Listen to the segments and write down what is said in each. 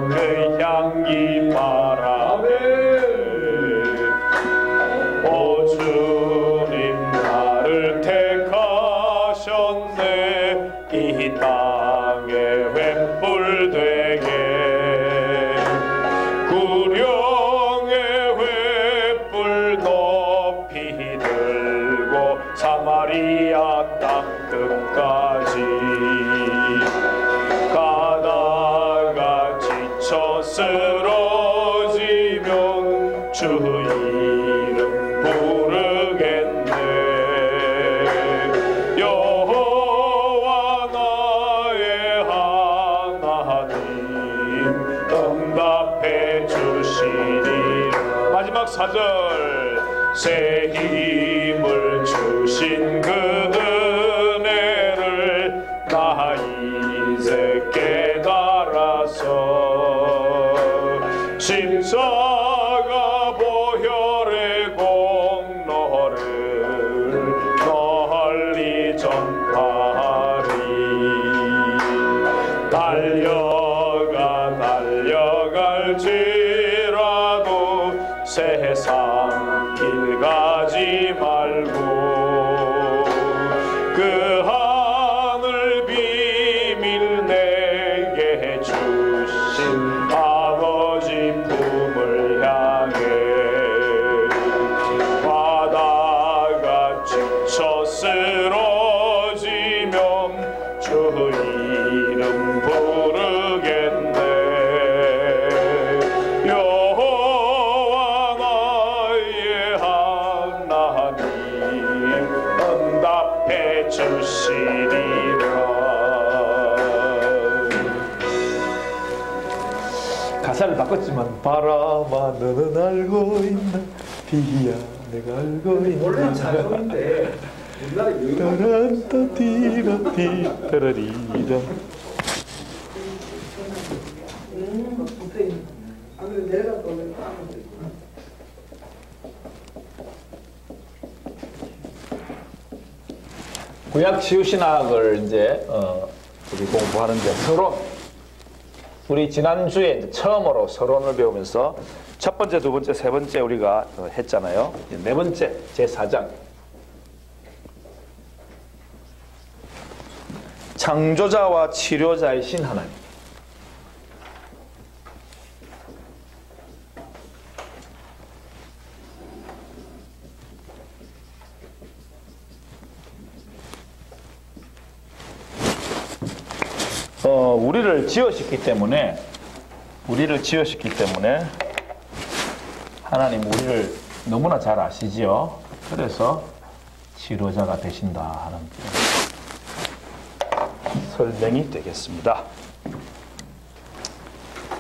그 향기 바라네. 오 주님 나를 택하셨네. 이 땅에 횃불 되게 구령의 횃불 높이 들고 사마리아 땅 끝까지 가다가 지쳐 쓰러지면 주 이름 부르겠네. 여호와 나의 하나님 응답해 주시리라. 마지막 4절 새 힘을 주신 그 은혜를 나 이제 깨달아서 십자가 보혈의 공로를 널리 전파하리. 달려갈지라도 세상 길 가지 말고 그 하늘 비밀 내게 주신 아버지 품을 향해 가다가 지쳐 쓰러지면 주 이름 부르겠네. 여호와 나의 하나님 응답해 주시리라. 가사를 바꿨지만 바람아 너는 알고 있나 비야 내가 알고 있나. 원래는 자성인데 옛날에 따란따 디라디 따라리라. 내려가 보면 아무도 있구나. 구약 치유신학을 이제 우리 공부하는데 서론, 우리 지난주에 이제 처음으로 서론을 배우면서 첫 번째, 두 번째, 세 번째 우리가 했잖아요. 네 번째 제4장 창조자와 치료자이신 하나님. 우리를 지으셨기 때문에 하나님 우리를 너무나 잘 아시지요. 그래서 치료자가 되신다 하는 설명이 되겠습니다.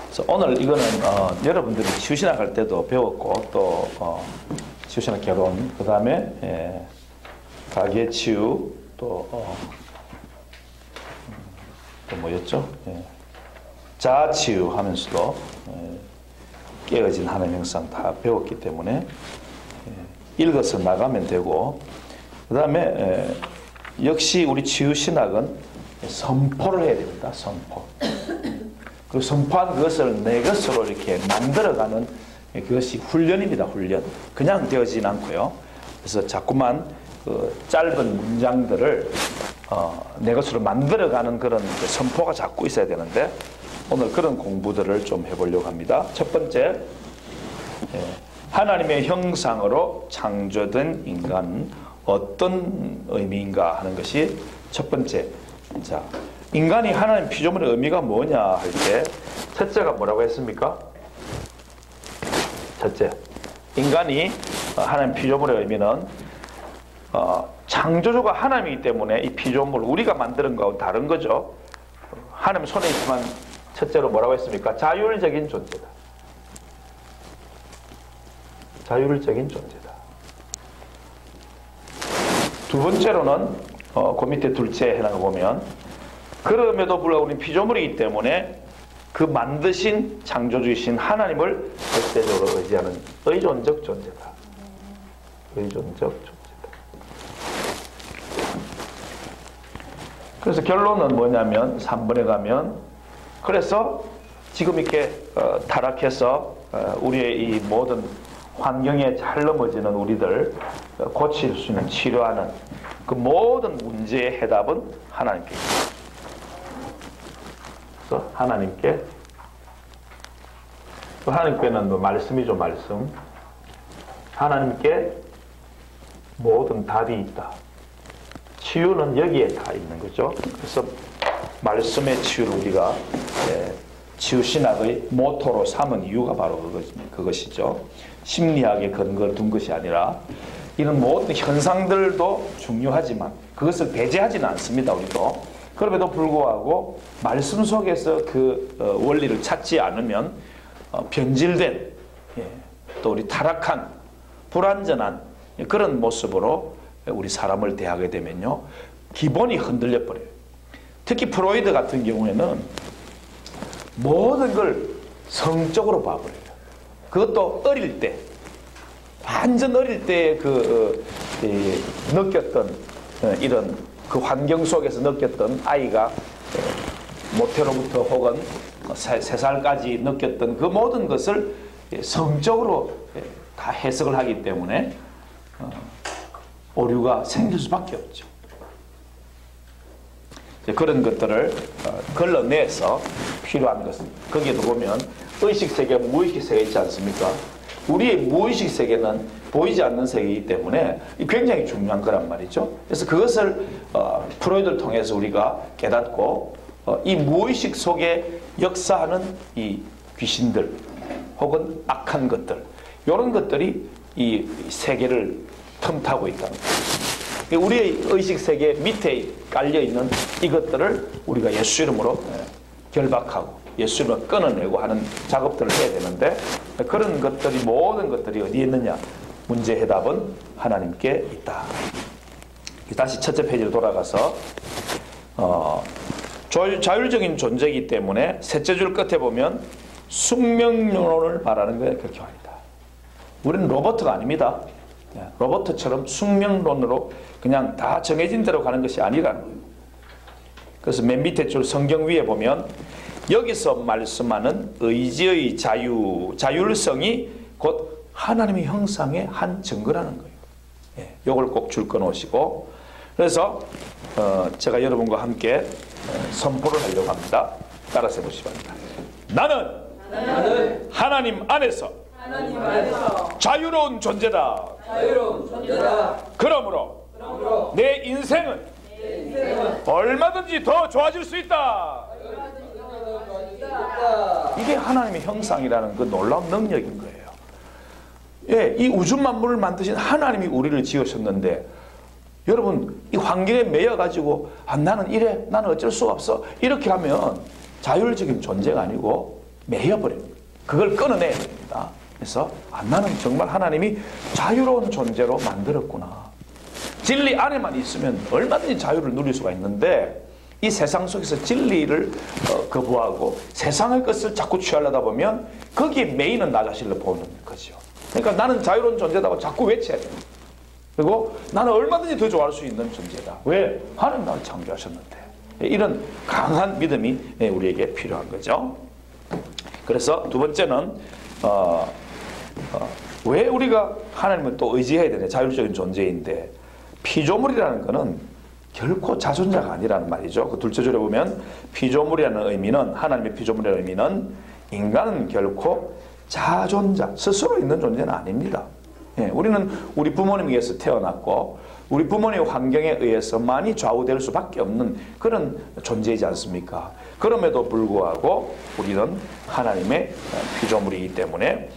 그래서 오늘 이거는 여러분들이 치유신학 할 때도 배웠고 또 치유신학 결혼, 그 다음에 가계치유, 또 뭐였죠? 자아치유 하면서도 깨어진 하나님 형상 다 배웠기 때문에 읽어서 나가면 되고, 그 다음에 역시 우리 치유신학은 선포를 해야 됩니다. 선포. 그 선포한 그것을 내 것으로 이렇게 만들어가는 그것이 훈련입니다. 훈련. 그냥 되어지진 않고요. 그래서 자꾸만 그 짧은 문장들을 내 것으로 만들어가는 그런 선포가 자꾸 있어야 되는데, 오늘 그런 공부들을 좀 해보려고 합니다. 첫 번째, 하나님의 형상으로 창조된 인간은 어떤 의미인가 하는 것이 첫 번째. 자, 인간이 하나님 피조물의 의미가 뭐냐 할 때 첫째가 뭐라고 했습니까? 첫째, 인간이 하나님 피조물의 의미는 창조주가 하나님이기 때문에 이 피조물 우리가 만드는 거하고 다른 거죠. 하나님 손에 있지만 첫째로 뭐라고 했습니까? 자율적인 존재다. 자율적인 존재다. 두 번째로는 그 밑에 둘째 해나가 보면, 그럼에도 불구하고 우리 피조물이기 때문에 그 만드신 창조주이신 하나님을 절대적으로 의지하는 의존적 존재다. 의존적 존재다. 그래서 결론은 뭐냐면 3번에 가면 그래서 지금 이렇게 타락해서 우리의 이 모든 환경에 잘 넘어지는 우리들 고칠 수 있는 치료하는 그 모든 문제의 해답은 하나님께 있습니다. 그래서 하나님께는 뭐 말씀이죠, 말씀. 하나님께 모든 답이 있다. 치유는 여기에 다 있는 거죠. 그래서 말씀의 치유를 우리가 치유신학의 모토로 삼은 이유가 바로 그것이죠. 심리학에 근거를 둔 것이 아니라 이런 모든 현상들도 중요하지만 그것을 배제하지는 않습니다. 우리도. 그럼에도 불구하고 말씀 속에서 그 원리를 찾지 않으면 변질된 또 우리 타락한 불완전한 그런 모습으로 우리 사람을 대하게 되면요, 기본이 흔들려 버려요. 특히 프로이드 같은 경우에는 모든 걸 성적으로 봐버려요. 그것도 어릴 때, 완전 어릴 때 느꼈던 이런 그 환경 속에서 느꼈던 아이가 모태로부터 혹은 3살까지 느꼈던 그 모든 것을 성적으로 다 해석을 하기 때문에 오류가 생길 수밖에 없죠. 그런 것들을 걸러내서 필요한 것은, 거기에도 보면 의식세계, 무의식세계 있지 않습니까? 우리의 무의식세계는 보이지 않는 세계이기 때문에 굉장히 중요한 거란 말이죠. 그래서 그것을 프로이드를 통해서 우리가 깨닫고 이 무의식 속에 역사하는 이 귀신들 혹은 악한 것들, 이런 것들이 이 세계를 틈타고 있다는 거예요. 우리의 의식세계 밑에 깔려있는 이것들을 우리가 예수 이름으로 결박하고 예수 이름으로 끊어내고 하는 작업들을 해야 되는데, 그런 것들이, 모든 것들이 어디에 있느냐? 문제 해답은 하나님께 있다. 다시 첫째 페이지로 돌아가서 자율적인 존재이기 때문에 셋째 줄 끝에 보면 숙명론을 말하는 것에 그렇게 합니다. 우리는 로봇가 아닙니다. 로봇처럼 숙명론으로 그냥 다 정해진 대로 가는 것이 아니라는 거예요. 그래서 맨 밑에 줄 성경 위에 보면 여기서 말씀하는 의지의 자율성이 곧 하나님의 형상의 한 증거라는 거예요. 이걸 꼭 줄 꺼놓으시고, 그래서 제가 여러분과 함께 선포를 하려고 합니다. 따라서 해보시기 바랍니다. 나는 하나님 안에서 자유로운 존재다. 그러므로 내 인생은 얼마든지 더 좋아질 수 있다. 이게 하나님의 형상이라는 그 놀라운 능력인 거예요. 이 우주 만물을 만드신 하나님이 우리를 지으셨는데, 여러분 이 환경에 매여가지고 나는 이래, 나는 어쩔 수가 없어, 이렇게 하면 자율적인 존재가 아니고 매여버립니다. 그걸 끊어내야 됩니다. 그래서 나는 정말 하나님이 자유로운 존재로 만들었구나. 진리 안에만 있으면 얼마든지 자유를 누릴 수가 있는데, 이 세상 속에서 진리를 거부하고 세상의 것을 자꾸 취하려다 보면 거기에 매이는 나 자신을 보는 거죠. 그러니까 나는 자유로운 존재다고 자꾸 외쳐야 돼요. 그리고 나는 얼마든지 더 좋아할 수 있는 존재다. 왜? 하나님 나를 창조하셨는데. 이런 강한 믿음이 우리에게 필요한 거죠. 그래서 두 번째는 왜 우리가 하나님을 또 의지해야 되냐? 자율적인 존재인데, 피조물이라는 것은 결코 자존자가 아니라는 말이죠. 그 둘째 줄에 보면 피조물이라는 의미는, 하나님의 피조물이라는 의미는 인간은 결코 자존자, 스스로 있는 존재는 아닙니다. 우리는 우리 부모님에 의해서 태어났고 우리 부모님의 환경에 의해서 많이 좌우될 수밖에 없는 그런 존재이지 않습니까? 그럼에도 불구하고 우리는 하나님의 피조물이기 때문에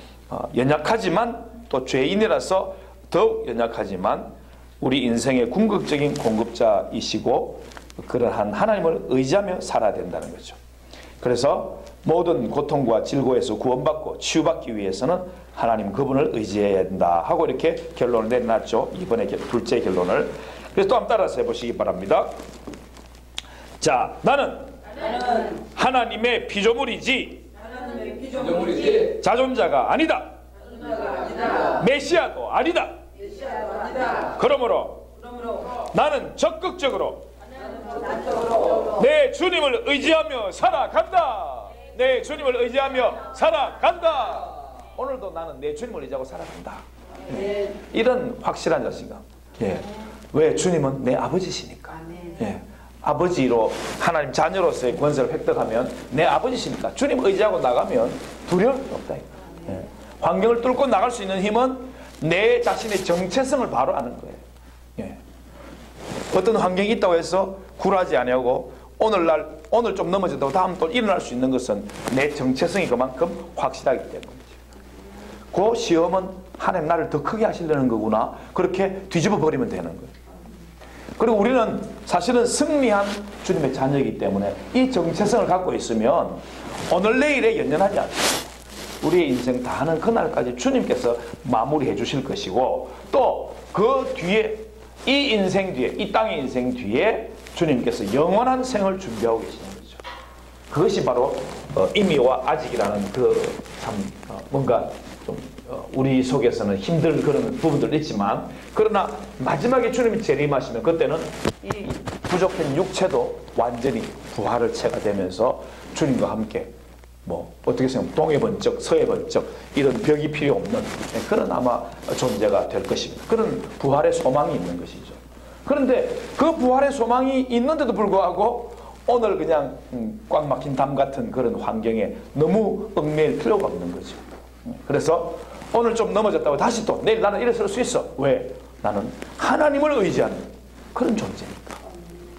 연약하지만, 또 죄인이라서 더욱 연약하지만 우리 인생의 궁극적인 공급자이시고 그러한 하나님을 의지하며 살아야 된다는 거죠. 그래서 모든 고통과 질고에서 구원받고 치유받기 위해서는 하나님 그분을 의지해야 된다 하고 이렇게 결론을 내놨죠. 이번에 둘째 결론을. 그래서 또 한번 따라서 해보시기 바랍니다. 자, 나는 하나님의 피조물이지 자존자가 아니다. 메시아도 아니다. 그러므로 나는 적극적으로 내 주님을 의지하며 살아간다. 내 주님을 의지하며 살아간다. 오늘도 나는 내 주님을 의지하고 살아간다. 이런 확실한 자신감. 예. 왜? 주님은 내 아버지시니까. 예. 아버지로 하나님 자녀로서의 권세를 획득하면 내 아버지시니까 주님 의지하고 나가면 두려울 게 없다. 예. 환경을 뚫고 나갈 수 있는 힘은 내 자신의 정체성을 바로 아는 거예요. 예. 어떤 환경이 있다고 해서 굴하지 아니하고 오늘 좀 넘어졌다고 다음 또 일어날 수 있는 것은 내 정체성이 그만큼 확실하기 때문이죠. 그 시험은 하나님 나를 더 크게 하시려는 거구나. 그렇게 뒤집어 버리면 되는 거예요. 그리고 우리는 사실은 승리한 주님의 자녀이기 때문에 이 정체성을 갖고 있으면 오늘 내일에 연연하지 않습니다. 우리의 인생 다 하는 그날까지 주님께서 마무리해 주실 것이고 또 그 뒤에 이 인생 뒤에 이 땅의 인생 뒤에 주님께서 영원한 생을 준비하고 계시는 거죠. 그것이 바로 임의와 아직이라는 그 참 뭔가 좀 우리 속에서는 힘든 그런 부분들 있지만 그러나 마지막에 주님이 재림하시면 그때는 이 부족한 육체도 완전히 부활을 체가 되면서 주님과 함께 뭐 어떻게 생각하면 동해 번쩍 서해 번쩍 이런 벽이 필요 없는 그런 아마 존재가 될 것입니다. 그런 부활의 소망이 있는 것이죠. 그런데 그 부활의 소망이 있는데도 불구하고 오늘 그냥 꽉 막힌 담 같은 그런 환경에 너무 얽매일 필요가 없는 거죠. 그래서 오늘 좀 넘어졌다고 다시 또 내일 나는 일어설 수 있어. 왜? 나는 하나님을 의지하는 그런 존재니까.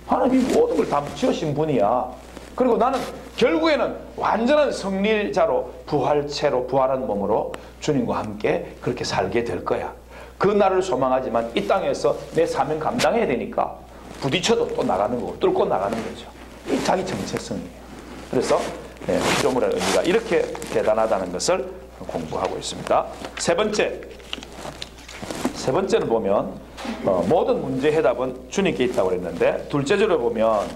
하나님이 모든 걸 다 지으신 분이야. 그리고 나는 결국에는 완전한 승리자로 부활체로 부활한 몸으로 주님과 함께 그렇게 살게 될 거야. 그 날을 소망하지만 이 땅에서 내 사명 감당해야 되니까 부딪혀도 또 나가는 거고 뚫고 나가는 거죠. 이 자기 정체성이에요. 그래서 피조물의 의미가 이렇게 대단하다는 것을 공부하고 있습니다. 세 번째는 보면 모든 문제 해답은 주님께 있다고 그랬는데 둘째 줄에 보면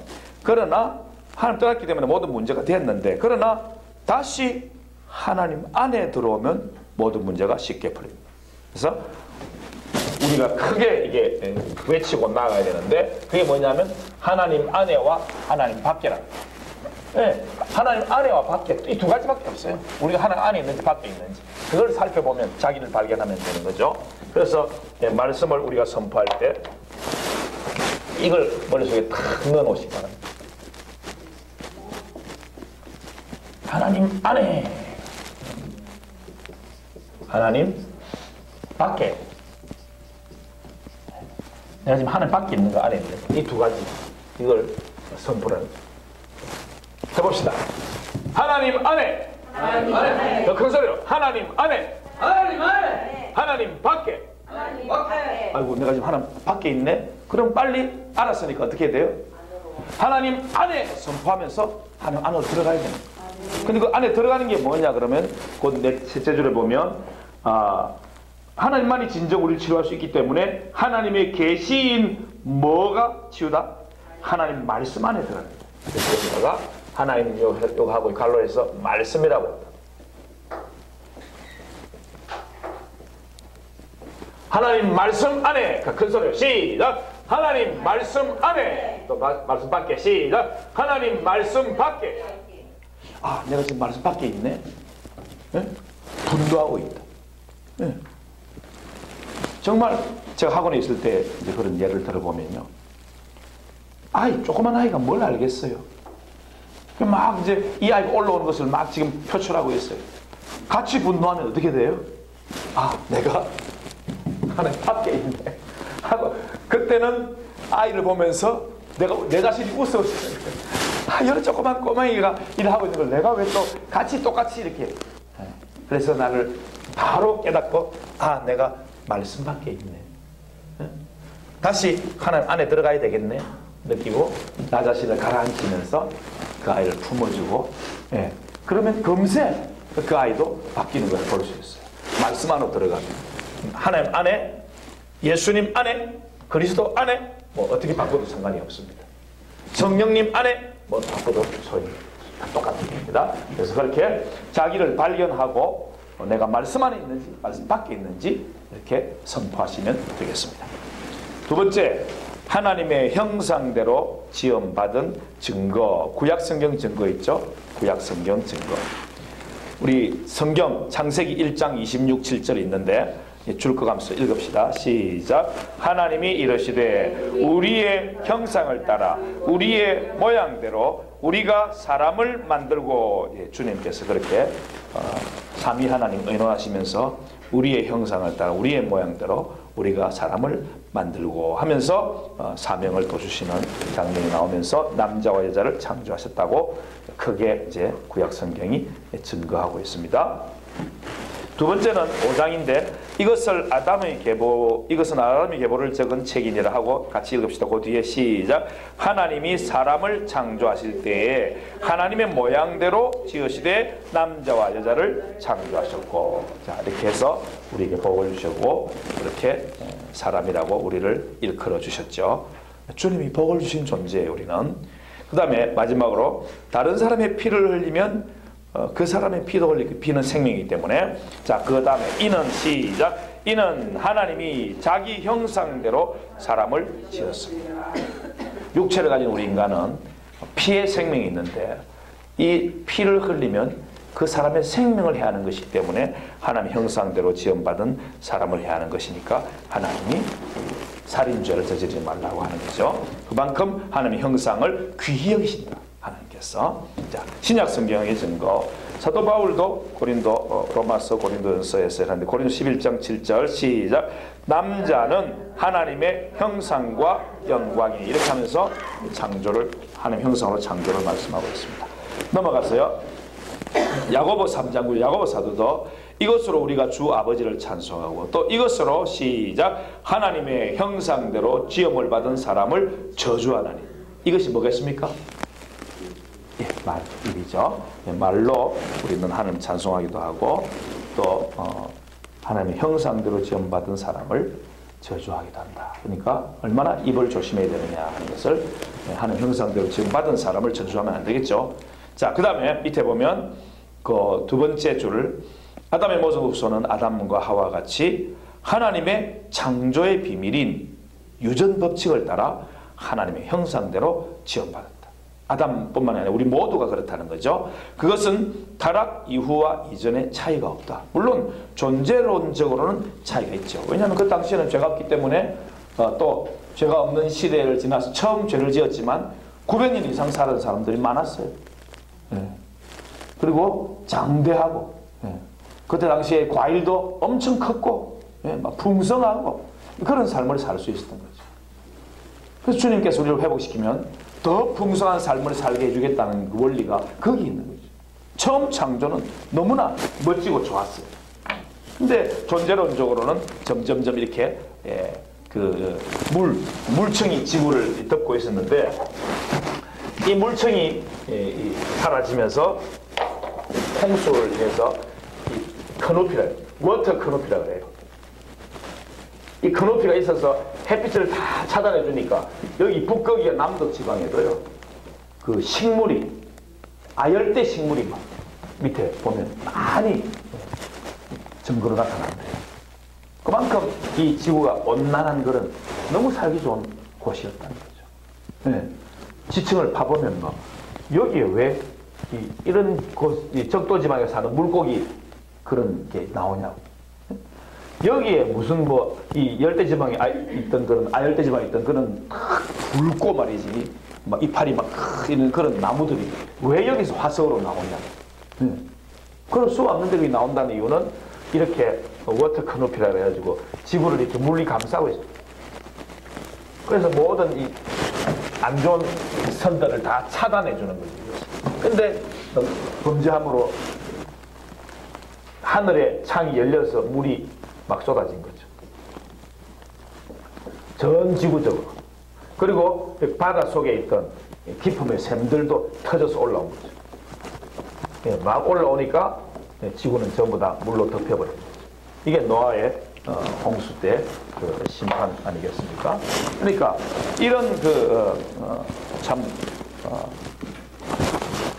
그러나 하나님 떠났기 때문에 모든 문제가 됐는데 그러나 다시 하나님 안에 들어오면 모든 문제가 쉽게 풀립니다. 그래서 우리가 크게 이게 외치고 나가야 되는데 그게 뭐냐면 하나님 안에와 하나님 밖에라는 거예요. 네, 하나님 안에와 밖에 이 두 가지밖에 없어요. 우리가 하나님 안에 있는지 밖에 있는지 그걸 살펴보면 자기를 발견하면 되는 거죠. 그래서 말씀을 우리가 선포할 때 이걸 머릿속에 탁 넣어놓으시기 바랍니다. 하나님 안에 하나님 밖에 내가 지금 하나님 밖에 있는 거 안에 있는 이 두 가지 이걸 선포를 해봅시다. 하나님 안에 하나님 안에 더 큰 소리로 하나님 안에 하나님 안에 하나님 밖에 하나님 밖에 아이고 내가 지금 하나님 밖에 있네? 그럼 빨리 알았으니까 어떻게 해야 돼요? 하나님 안에 선포하면서 하나님 안으로 들어가야 됩니다. 근데 그 안에 들어가는 게 뭐냐 그러면 곧 셋째 줄에 보면 하나님만이 진정 우리를 치료할 수 있기 때문에 하나님의 계시인 뭐가 치유다? 하나님 말씀 안에 들어갑니다. 그래서 하나님 요하고 갈로에서 말씀이라고 합니다. 하나님 말씀 안에 큰 소리로 시작. 하나님 말씀 안에 또 말씀 밖에 시작. 하나님 말씀 밖에. 아 내가 지금 말씀 밖에 있네. 네? 분노하고 있다. 네. 정말 제가 학원에 있을 때 이제 그런 예를 들어보면요. 조그만 아이가 뭘 알겠어요. 막 이제 이 아이가 올라오는 것을 막 지금 표출하고 있어요. 같이 분노하면 어떻게 돼요? 내가 하나님 밖에 있네 하고 그때는 아이를 보면서 내 자신이 웃어지는 거예요. 이런 조그만 꼬맹이가 일을 하고 있는 걸 내가 왜 또 똑같이 이렇게. 그래서 나를 바로 깨닫고 내가 말씀 밖에 있네. 다시 하나님 안에 들어가야 되겠네 느끼고 나 자신을 가라앉히면서 그 아이를 품어주고 그러면 금세 그 아이도 바뀌는 걸 볼 수 있어요. 말씀 안으로 들어가면 하나님 안에 예수님 안에 그리스도 안에 뭐 어떻게 바꿔도 상관이 없습니다. 성령님 안에 뭐 바꿔도 소용이 다 똑같은 겁니다. 그래서 그렇게 자기를 발견하고 내가 말씀 안에 있는지 말씀 밖에 있는지 이렇게 선포하시면 되겠습니다. 두 번째 하나님의 형상대로 지음받은 증거, 구약성경 증거 있죠? 구약성경 증거. 우리 성경 창세기 1장 26, 7절 있는데 줄 거 가면서 읽읍시다. 시작. 하나님이 이르시되 우리의 형상을 따라 우리의 모양대로 우리가 사람을 만들고, 주님께서 그렇게 삼위 하나님 의논하시면서 우리의 형상을 따라 우리의 모양대로 우리가 사람을 만들고 하면서 사명을 또 주시는 장면이 나오면서 남자와 여자를 창조하셨다고 크게 이제 구약 성경이 증거하고 있습니다. 두 번째는 5장인데 이것은 아담의 계보를 적은 책이니라 하고 같이 읽읍시다. 그 뒤에 시작. 하나님이 사람을 창조하실 때에 하나님의 모양대로 지으시되 남자와 여자를 창조하셨고, 자 이렇게 해서 우리에게 복을 주셨고 이렇게 사람이라고 우리를 일컬어 주셨죠. 주님이 복을 주신 존재예요. 우리는. 그 다음에 마지막으로 다른 사람의 피를 흘리면 그 사람의 피도 흘리고, 피는 생명이기 때문에, 자 그 다음에 이는 시작. 이는 하나님이 자기 형상대로 사람을 지었습니다. 육체를 가진 우리 인간은 피에 생명이 있는데 이 피를 흘리면 그 사람의 생명을 해하는 것이기 때문에 하나님의 형상대로 지음받은 사람을 해하는 것이니까 하나님이 살인죄를 저지르지 말라고 하는 거죠. 그만큼 하나님의 형상을 귀히 여기신다, 하나님께서. 자, 신약 성경의 증거. 사도 바울도 로마서 고린도전서에서 했는데 고린도 11장 7절 시작. 남자는 하나님의 형상과 영광이, 이렇게 하면서 창조를, 하나님의 형상으로 창조를 말씀하고 있습니다. 넘어가서요. 야고보 3장 9절 야고보 사도도 이것으로 우리가 주 아버지를 찬송하고 또 이것으로 시작. 하나님의 형상대로 지음을 받은 사람을 저주하나니. 이것이 뭐겠습니까? 말이죠. 말로 우리는 하나님 찬송하기도 하고 또 하나님의 형상대로 지음받은 사람을 저주하기도 한다. 그러니까 얼마나 입을 조심해야 되느냐 하는 것을, 하나님 형상대로 지음받은 사람을 저주하면 안 되겠죠. 자, 그 다음에 밑에 보면 그 두 번째 줄을, 아담의 모습 후손은 아담과 하와 같이 하나님의 창조의 비밀인 유전 법칙을 따라 하나님의 형상대로 지음받았다. 아담뿐만 아니라 우리 모두가 그렇다는 거죠. 그것은 타락 이후와 이전에 차이가 없다. 물론 존재론적으로는 차이가 있죠. 왜냐하면 그 당시에는 죄가 없기 때문에 또 죄가 없는 시대를 지나서 처음 죄를 지었지만 900년 이상 살은 사람들이 많았어요. 그리고 장대하고, 그때 당시에 과일도 엄청 컸고, 막 풍성하고 그런 삶을 살 수 있었던 거죠. 그래서 주님께서 우리를 회복시키면 더 풍성한 삶을 살게 해주겠다는 그 원리가 거기 있는 거죠. 처음 창조는 너무나 멋지고 좋았어요. 근데 존재론적으로는 점점점 이렇게 물청이 지구를 덮고 있었는데 이 물청이 사라지면서 홍수를 인해서 워터 크노피라고 해요. 이 크노피가 있어서 햇빛을 다 차단해 주니까 여기 북극이나 남극 지방에도요 그 식물이, 아열대 식물이 막 밑에 보면 많이 증거로 나타난대요. 그만큼 이 지구가 온난한 그런 너무 살기 좋은 곳이었다는 거죠. 지층을 파보면 막 여기에 왜 이런 곳, 적도 지방에 사는 물고기 그런 게 나오냐고. 여기에 무슨 이 열대지방에 있던 그런, 아열대지방에 있던 그런 붉고 말이지, 막 이파리 막 있는 그런 나무들이 왜 여기서 화석으로 나오냐. 그럴 수 없는 데이 나온다는 이유는 이렇게 워터 크노피라고 해가지고 지구를 이렇게 물리 감싸고 있어요. 그래서 모든 이 안 좋은 선들을 다 차단해 주는 거죠. 근데 범죄함으로 하늘에 창이 열려서 물이 막 쏟아진 거죠. 전 지구적으로. 그리고 바다 속에 있던 깊음의 샘들도 터져서 올라온 거죠. 막 올라오니까 지구는 전부 다 물로 덮여버린 거죠. 이게 노아의 홍수 때 그 심판 아니겠습니까? 그러니까 이런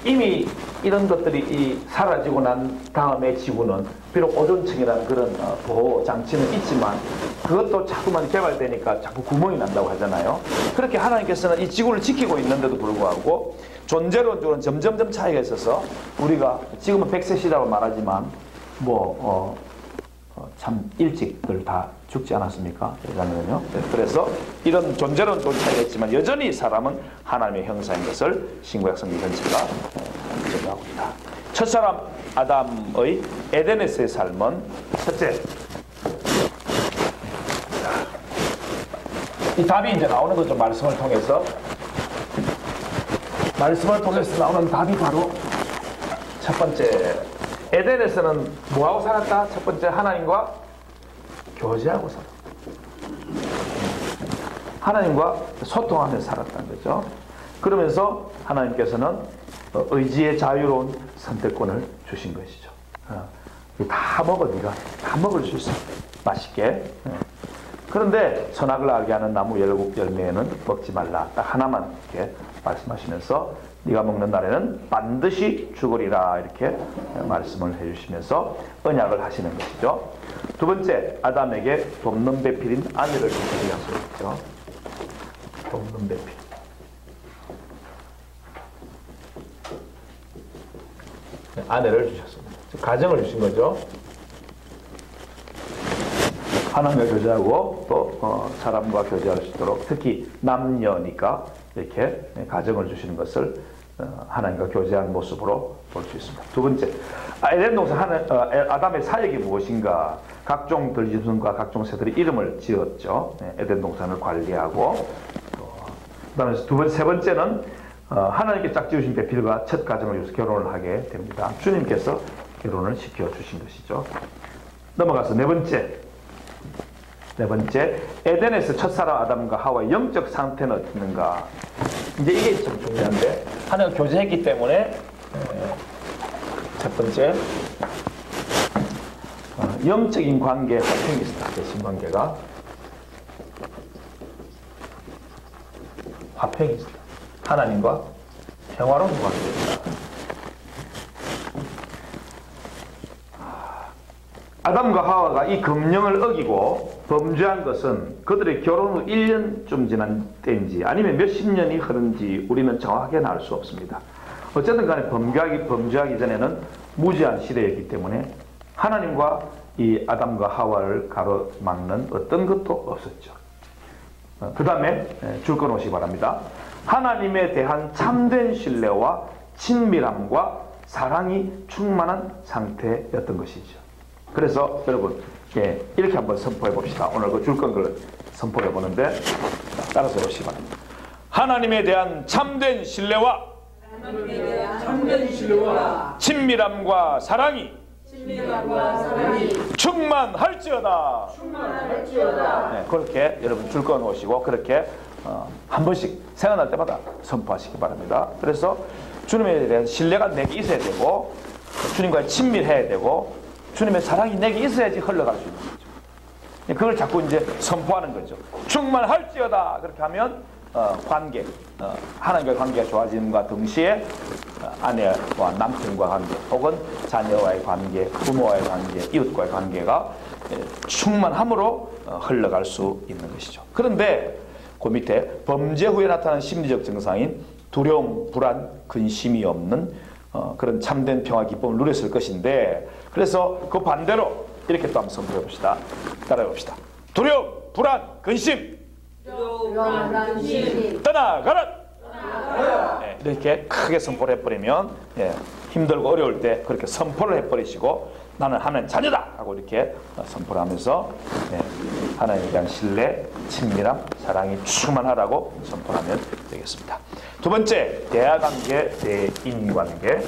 이미 이런 것들이 사라지고 난 다음에 지구는 비록 오존층이라는 그런 보호 장치는 있지만 그것도 자꾸만 개발되니까 자꾸 구멍이 난다고 하잖아요. 그렇게 하나님께서는 이 지구를 지키고 있는데도 불구하고 존재론적으로는 점점점 차이가 있어서 우리가 지금은 100세 시대라고 말하지만 참 일찍들 다 죽지 않았습니까? 예전에는요. 그래서 이런 존재론적인 차이가 있지만 여전히 사람은 하나님의 형상인 것을 신구약 성경 전체가 인정하고 있다. 첫사람 아담의 에덴에서의 삶은 첫째, 이 답이 이제 나오는 거죠. 말씀을 통해서 나오는 답이 바로 첫 번째, 에덴에서는 뭐하고 살았다? 첫 번째, 하나님과 교제하고 살았다. 하나님과 소통하면서 살았다는 거죠. 그러면서 하나님께서는 의지의 자유로운 선택권을 주신 것이죠. 다 먹어, 네가 다 먹을 수 있어, 맛있게. 그런데 선악을 알게 하는 나무 열매는 먹지 말라, 딱 하나만 이렇게 말씀하시면서 네가 먹는 날에는 반드시 죽으리라, 이렇게 말씀을 해주시면서 언약을 하시는 것이죠. 두 번째, 아담에게 돕는 배필인 아내를 주시기 약속했죠. 돕는 배필. 아내를 주셨습니다. 가정을 주신 거죠. 하나님과 교제하고 또 사람과 교제할 수 있도록, 특히 남녀니까 이렇게 가정을 주시는 것을 하나님과 교제한 모습으로 볼 수 있습니다. 두 번째, 에덴 동산 아담의 사역이 무엇인가? 각종 들짐승과 각종 새들의 이름을 지었죠. 에덴 동산을 관리하고. 그다음에 세 번째는 하나님께 짝지으신 배필과 첫 가정을 위해서 결혼을 하게 됩니다. 주님께서 결혼을 시켜주신 것이죠. 넘어가서 네 번째, 에덴에서 첫사람 아담과 하와의 영적 상태는 어땠는가? 이제 이게 좀 중요한데, 하나님과 교제했기 때문에 첫 번째, 영적인 관계에 화평이 있었다. 신관계가 화평이 있었다. 하나님과 평화로운 관계입니다. 아담과 하와가 이 금령을 어기고 범죄한 것은 그들의 결혼 후 1년쯤 지난 때인지 아니면 몇십 년이 흐른지 우리는 정확하게는 알 수 없습니다. 어쨌든 간에 범죄하기 전에는 무제한 시대였기 때문에 하나님과 이 아담과 하와를 가로막는 어떤 것도 없었죠. 그 다음에 줄 거 놓으시기 바랍니다. 하나님에 대한 참된 신뢰와 친밀함과 사랑이 충만한 상태였던 것이죠. 그래서 여러분, 이렇게 한번 선포해 봅시다. 오늘 그 줄 건 걸 선포해 보는데 따라서 보시기 바랍니다. 하나님에 대한 참된 신뢰와 친밀함과 사랑이 충만할지어다. 네, 그렇게 여러분 줄 거 놓으시고 그렇게 한 번씩 생각날 때마다 선포하시기 바랍니다. 그래서 주님에 대한 신뢰가 내게 있어야 되고, 주님과 친밀해야 되고, 주님의 사랑이 내게 있어야지 흘러갈 수 있는 거죠. 그걸 자꾸 이제 선포하는 거죠. 충만할지어다. 그렇게 하면 관계, 하나님과의 관계가 좋아지는과 동시에 아내와 남편과 관계, 혹은 자녀와의 관계, 부모와의 관계, 이웃과의 관계가 충만함으로 흘러갈 수 있는 것이죠. 그런데 그 밑에 범죄 후에 나타나는 심리적 증상인 두려움, 불안, 근심이 없는 그런 참된 평화 기쁨을 누렸을 것인데, 그래서 그 반대로 이렇게 또 한번 선포해 봅시다. 따라해 봅시다. 두려움, 불안, 근심 떠나가라. 네, 이렇게 크게 선포를 해버리면, 힘들고 어려울 때 그렇게 선포를 해버리시고, 나는 하나님 자녀다 하고 이렇게 선포를 하면서 하나님에 대한 신뢰, 친밀함, 사랑이 충만하라고 선포하면 되겠습니다. 두 번째, 대화관계, 대인관계.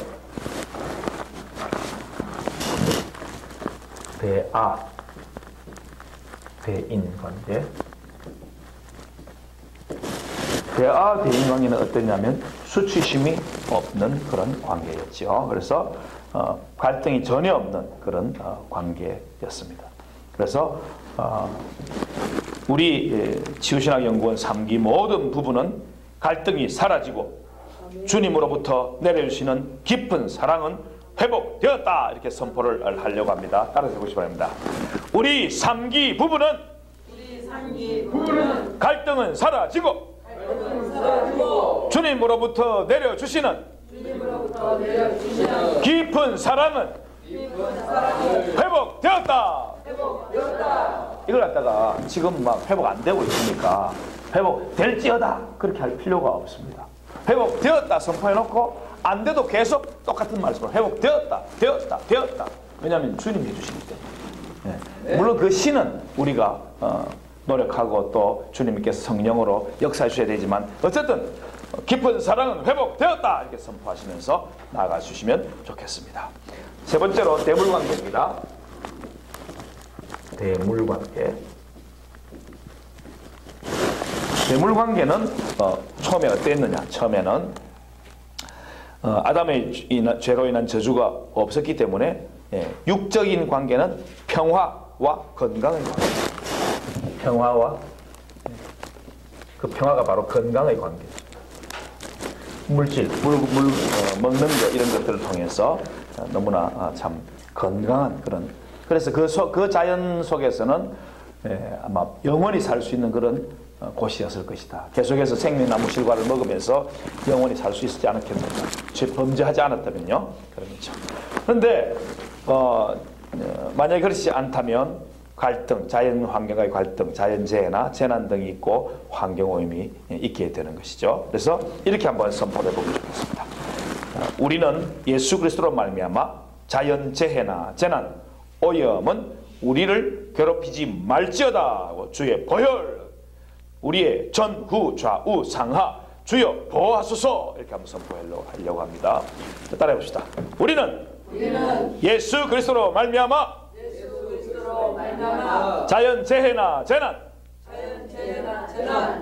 대인관계. 대인관계는 어떠냐면 수치심이 없는 그런 관계였죠. 그래서 갈등이 전혀 없는 그런 관계였습니다. 그래서 우리 치유신학연구원 3기 모든 부분은 갈등이 사라지고 주님으로부터 내려주시는 깊은 사랑은 회복되었다. 이렇게 선포를 하려고 합니다. 따라서 해보시기 바랍니다. 우리 3기 부부는 갈등은 사라지고 주님으로부터 내려주시는 깊은 사랑은 회복되었다. 이걸 갖다가 지금 막 회복 안 되고 있으니까 회복될지어다 그렇게 할 필요가 없습니다. 회복되었다 선포해놓고 안 돼도 계속 똑같은 말씀을 회복되었다 되었다. 왜냐하면 주님이 해주시기 때문에. 물론 그 신은 우리가 노력하고 또 주님께서 성령으로 역사해 주셔야 되지만 어쨌든 깊은 사랑은 회복되었다 이렇게 선포하시면서 나아가 주시면 좋겠습니다. 세 번째로 대물관계입니다. 대물관계. 대물관계는 처음에 어땠느냐? 처음에는 아담의 죄로 인한 저주가 없었기 때문에 육적인 관계는 평화와 건강의 관계. 평화와 그 평화가 바로 건강의 관계. 물질, 먹는 것 이런 것들을 통해서 너무나 참 건강한 그런. 그래서 그 자연 속에서는 아마 영원히 살 수 있는 그런 곳이었을 것이다. 계속해서 생명나무 실과를 먹으면서 영원히 살 수 있지 않았겠는가. 범죄하지 않았다면요. 그렇죠. 그런데 만약에 그렇지 않다면 갈등, 자연 환경과의 갈등, 자연재해나 재난 등이 있고 환경오염이 있게 되는 것이죠. 그래서 이렇게 한번 선포해 보면 좋겠습니다. 우리는 예수 그리스도로 말미암아 자연재해나 재난, 오염은 우리를 괴롭히지 말지어다. 주의 보혈, 우리의 전, 후, 좌우, 상하 주여 보호하소서 이렇게 한번 선포하려고 합니다. 따라해 봅시다. 우리는 예수 그리스도로 말미암아 자연재해나 재난,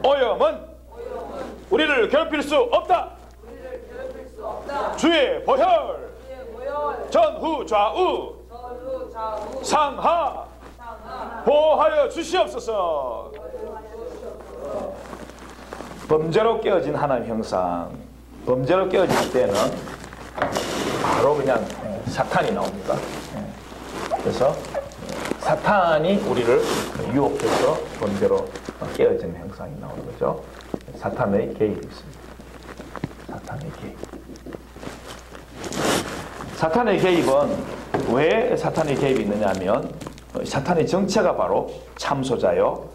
오염은 우리를 괴롭힐 수 없다. 주의 보혈, 전후 좌우 상하 보호하여 주시옵소서. 범죄로 깨어진 하나님 형상, 범죄로 깨어질 때는 바로 그냥 사탄이 나옵니다. 그래서 사탄이 우리를 유혹해서 범죄로 깨어지는 형상이 나오는 거죠. 사탄의 개입이 있습니다. 사탄의 개입. 사탄의 개입은 왜 사탄의 개입이 있느냐 하면 사탄의 정체가 바로 참소자요,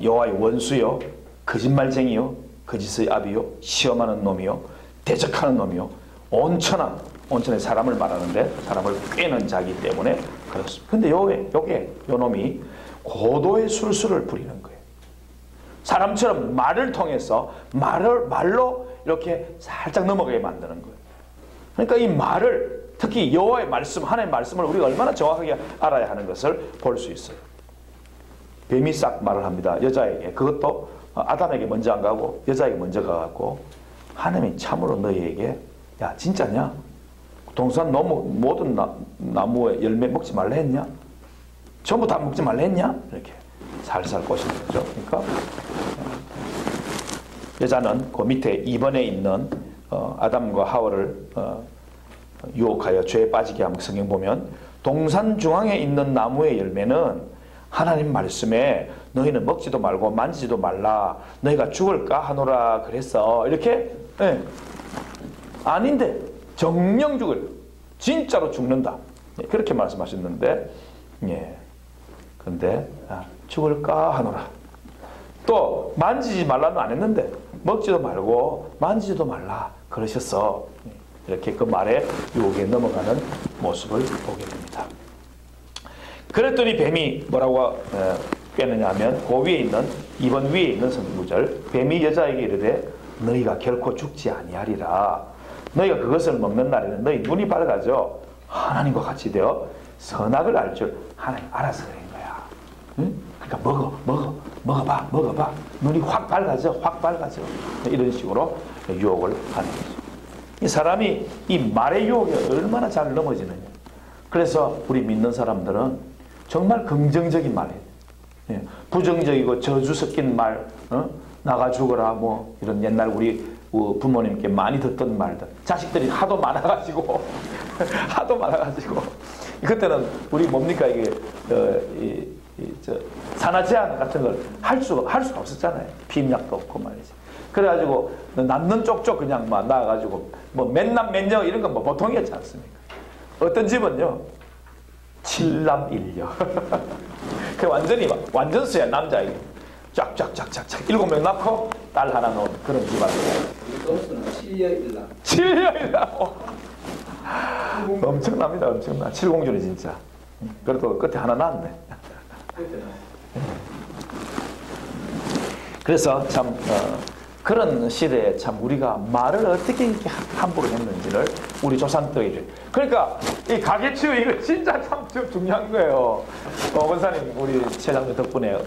여호와의 원수요, 거짓말쟁이요, 거짓의 아비요, 시험하는 놈이요, 대적하는 놈이요, 온천한 사람을 말하는데 사람을 꿰는 자기 때문에 그렇습니다. 근데 요게 요 놈이 고도의 술수를 부리는 거예요. 사람처럼 말을 통해서 말로 이렇게 살짝 넘어가게 만드는 거예요. 그러니까 이 말을 특히 여호와의 말씀, 하나님의 말씀을 우리가 얼마나 정확하게 알아야 하는 것을 볼 수 있어요. 뱀이 싹 말을 합니다. 여자에게. 그것도 아담에게 먼저 안 가고 여자에게 먼저 가갖고 하나님이 참으로 너희에게 야 진짜냐? 동산 모든 나무의 열매 먹지 말라 했냐? 전부 다 먹지 말라 했냐? 이렇게 살살 꼬시는 거죠. 그러니까 여자는 그 밑에 2번에 있는 아담과 하와를 유혹하여 죄에 빠지게 하면 성경 보면 동산 중앙에 있는 나무의 열매는 하나님 말씀에 너희는 먹지도 말고 만지지도 말라 너희가 죽을까 하노라 그랬어. 이렇게 아닌데 정령 죽을 진짜로 죽는다 그렇게 말씀하셨는데 근데 죽을까 하노라. 또 만지지 말라는 안 했는데 먹지도 말고 만지지도 말라 그러셨어. 이렇게 그 말에 유혹에 넘어가는 모습을 보게 됩니다. 그랬더니 뱀이 뭐라고 꿰느냐 하면 그 위에 있는 2번 위에 있는 성구절 뱀이 여자에게 이르되 너희가 결코 죽지 아니하리라. 너희가 그것을 먹는 날에는 너희 눈이 밝아져 하나님과 같이 되어 선악을 알 줄 하나님 알아서 그런 거야. 응? 그러니까 먹어봐. 눈이 확 밝아져. 이런 식으로 유혹을 하는 거죠. 이 사람이 이 말의 유혹에 얼마나 잘 넘어지느냐. 그래서 우리 믿는 사람들은 정말 긍정적인 말이에요. 부정적이고 저주 섞인 말, 나가 죽어라 뭐 이런 옛날 우리 부모님께 많이 듣던 말들. 자식들이 하도 많아가지고 그때는 우리 뭡니까 이게 산화 제한 같은 걸 할 수가 없었잖아요. 피임약도 없고 말이지. 그래가지고 낳는 쪽쪽 그냥 막 낳아가지고 뭐 맨남 맨녀 이런 건 뭐 보통이었지 않습니까? 어떤 집은요 7남 1녀. 그 완전히 막 완전수야 남자에게 쫙쫙쫙쫙 7명 낳고 딸 하나 놓은 그런 집안이에요. 이것은 7년 1남. 7년 1남. 엄청납니다. 엄청나. 칠공주는 진짜. 그래도 끝에 하나 낳았네. 그래서 참 그런 시대에 참 우리가 말을 어떻게 이렇게 함부로 했는지를 우리 조상들이. 그러니까 이 가계치유 이거 진짜 참 중요한 거예요. 원사님 우리 최장님 덕분에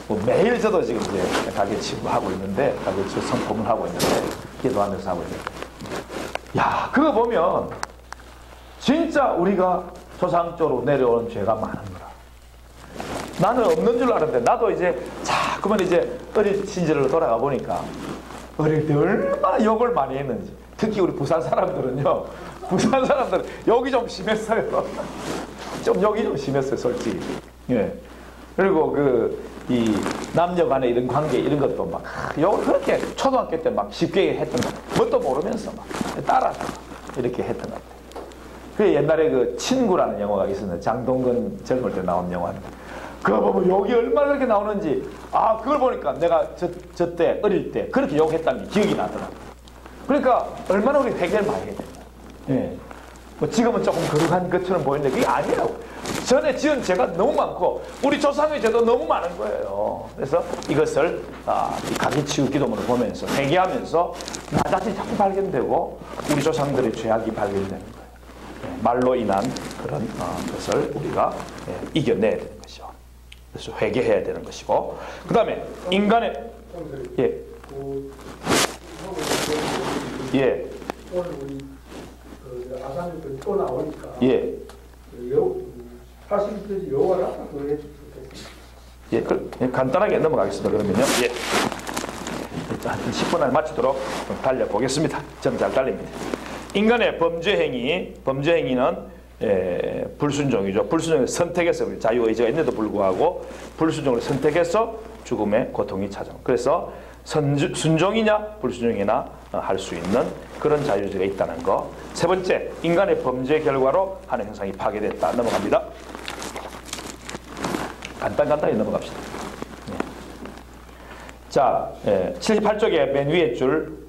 뭐 매일 저도 지금 이제 가계치유 하고 있는데 가계치유 성품을 하고 있는데 기도하면서 하고 있는데 야 그거 보면 진짜 우리가 조상적으로 내려오는 죄가 많은 거라. 나는 없는 줄 알았는데 나도 이제 자꾸만 이제 어린 시절로 돌아가 보니까 어릴 때 얼마나 욕을 많이 했는지. 특히 우리 부산 사람들은요. 부산 사람들은 욕이 좀 심했어요. 욕이 좀 심했어요, 솔직히. 예. 그리고 이 남녀 간의 이런 관계 이런 것도 막 욕을 그렇게 초등학교 때 막 쉽게 했던 거. 뭣도 모르면서 막 따라서 이렇게 했던 것 같아요. 그 옛날에 그 친구라는 영화가 있었는데 장동건 젊을 때 나온 영화인데 그거 보면 욕이 얼마나 그렇게 나오는지 그걸 보니까 내가 저 때 어릴 때 그렇게 욕했다는 게 기억이 나더라고요. 그러니까 얼마나 우리 회개를 많이 해야 된다. 예. 뭐 지금은 조금 거룩한 것처럼 보이는데 그게 아니라고. 전에 지은 죄가 너무 많고 우리 조상의 죄도 너무 많은 거예요. 그래서 이것을 이 가계치유 기도문을 보면서 회개하면서 나 자신이 자꾸 발견되고 우리 조상들의 죄악이 발견되는 거예요. 예. 말로 인한 그런 것을 우리가 이겨내야 되는 것이죠. 그래서 회개해야 되는 것이고 그 다음에 인간의 오늘 우리 아사님들 또 나오니까 사실들이 요가를 한번 해주셨겠습니다. 간단하게 넘어가겠습니다. 그러면요. 일단 10분 안에 마치도록 달려보겠습니다. 전 잘 달립니다. 인간의 범죄행위는 불순종이죠. 불순종을 선택해서 자유의지가 있는데도 불구하고 불순종을 선택해서 죽음의 고통이 찾아옵니다. 그래서 순종이냐 불순종이나 할 수 있는 그런 자유의지가 있다는 거. 세 번째, 인간의 범죄 결과로 하는 형상이 파괴됐다. 넘어갑니다. 간단히 넘어갑시다. 자, 78쪽에 맨 위에 줄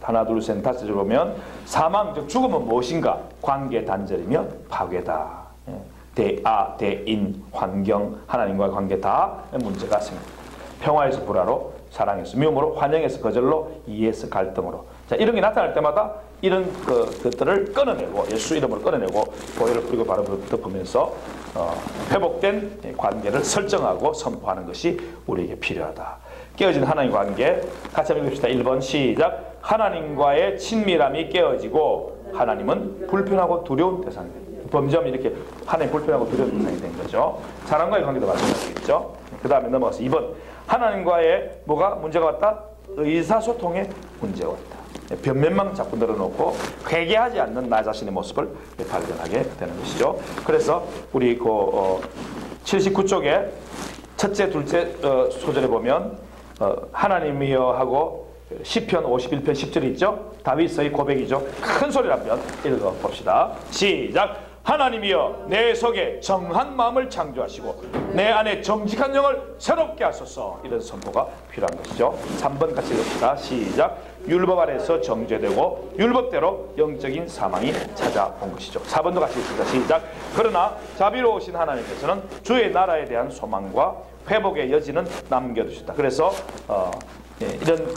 하나 둘 셋 다섯 줄 보면 사망 즉 죽음은 무엇인가? 관계 단절이며 파괴다. 대인, 환경, 하나님과의 관계 다 문제가 생깁니다. 평화에서 불화로, 사랑에서 미움으로, 환영에서 거절로, 이해에서 갈등으로. 자, 이런 게 나타날 때마다 이런 것들을 끊어내고 예수 이름으로 끊어내고 보혈을 뿌리고 바로 덮으면서 회복된 관계를 설정하고 선포하는 것이 우리에게 필요하다. 깨어진 하나님 관계 같이 한번 읽읍시다. 1번 시작. 하나님과의 친밀함이 깨어지고 하나님은 불편하고 두려운 대상입니다. 범죄하면 이렇게 하나님 불편하고 두려운 대상이 된 거죠. 사람과의 관계도 마찬가지겠죠. 그 다음에 넘어가서 2번 하나님과의 뭐가 문제가 왔다? 의사소통에 문제가 왔다. 변면만 자꾸 늘어놓고 회개하지 않는 나 자신의 모습을 발견하게 되는 것이죠. 그래서 우리 79쪽에 첫째 둘째 소절에 보면 하나님이여 하고 시편 51편 10절이 있죠. 다윗의 고백이죠. 큰 소리로 한번 읽어봅시다. 시작. 하나님이여 내 속에 정한 마음을 창조하시고 내 안에 정직한 영을 새롭게 하소서. 이런 선포가 필요한 것이죠. 3번 같이 읽읍시다. 시작. 율법 아래서 정죄되고 율법대로 영적인 사망이 찾아온 것이죠. 4번도 같이 읽습니다. 시작. 그러나 자비로우신 하나님께서는 주의 나라에 대한 소망과 회복의 여지는 남겨두셨다. 그래서 이런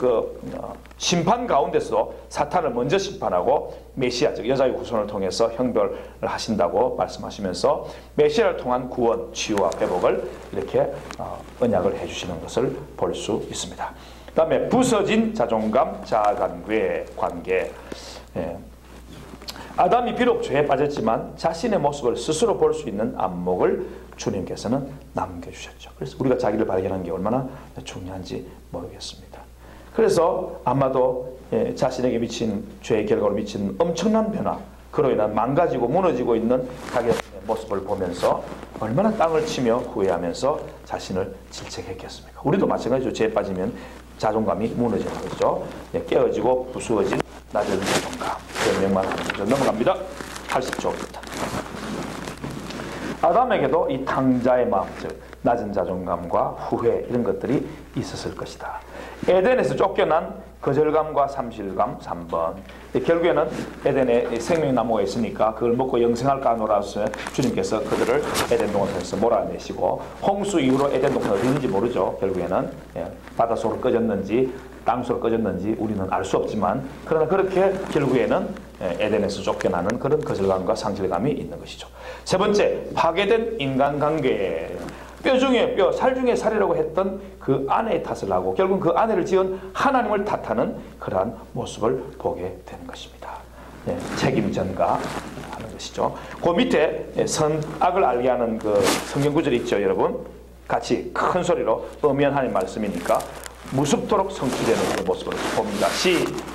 심판 가운데서 사탄을 먼저 심판하고 메시아 즉 여자의 후손을 통해서 형벌을 하신다고 말씀하시면서 메시아를 통한 구원, 치유와 회복을 이렇게 언약을 해주시는 것을 볼 수 있습니다. 그 다음에 부서진 자존감, 자아관계 관계. 아담이 비록 죄에 빠졌지만 자신의 모습을 스스로 볼 수 있는 안목을 주님께서는 남겨주셨죠. 그래서 우리가 자기를 발견하는 게 얼마나 중요한지 모르겠습니다. 그래서 아마도 자신에게 미친 죄의 결과로 미친 엄청난 변화, 그로 인한 망가지고 무너지고 있는 자기의 모습을 보면서 얼마나 땅을 치며 후회하면서 자신을 질책했겠습니까? 우리도 마찬가지죠. 죄에 빠지면 자존감이 무너지는 거죠. 깨어지고 부수어진 낮은 자존감. 그런 명만하는 거죠. 넘어갑니다. 80조부터. 아담에게도 이 탕자의 마음, 즉 낮은 자존감과 후회 이런 것들이 있었을 것이다. 에덴에서 쫓겨난 거절감과 삼실감 3번. 결국에는 에덴에 생명나무가 있으니까 그걸 먹고 영생할까 하노라서 주님께서 그들을 에덴 동산에서 몰아내시고, 홍수 이후로 에덴 동산이 어디 있는지 모르죠. 결국에는 바닷속으로 꺼졌는지 땅속으로 꺼졌는지 우리는 알 수 없지만, 그러나 그렇게 결국에는 에덴에서 쫓겨나는 그런 거절감과 상실감이 있는 것이죠. 세 번째, 파괴된 인간관계. 뼈 중에 뼈, 살 중에 살이라고 했던 그 아내의 탓을 하고 결국 그 아내를 지은 하나님을 탓하는 그러한 모습을 보게 되는 것입니다. 책임 전가하는 것이죠. 그 밑에 선악을 알게 하는 그 성경 구절이 있죠, 여러분. 같이 큰 소리로 엄연 하나님 말씀이니까 무섭도록 성취되는 그 모습을 봅니다.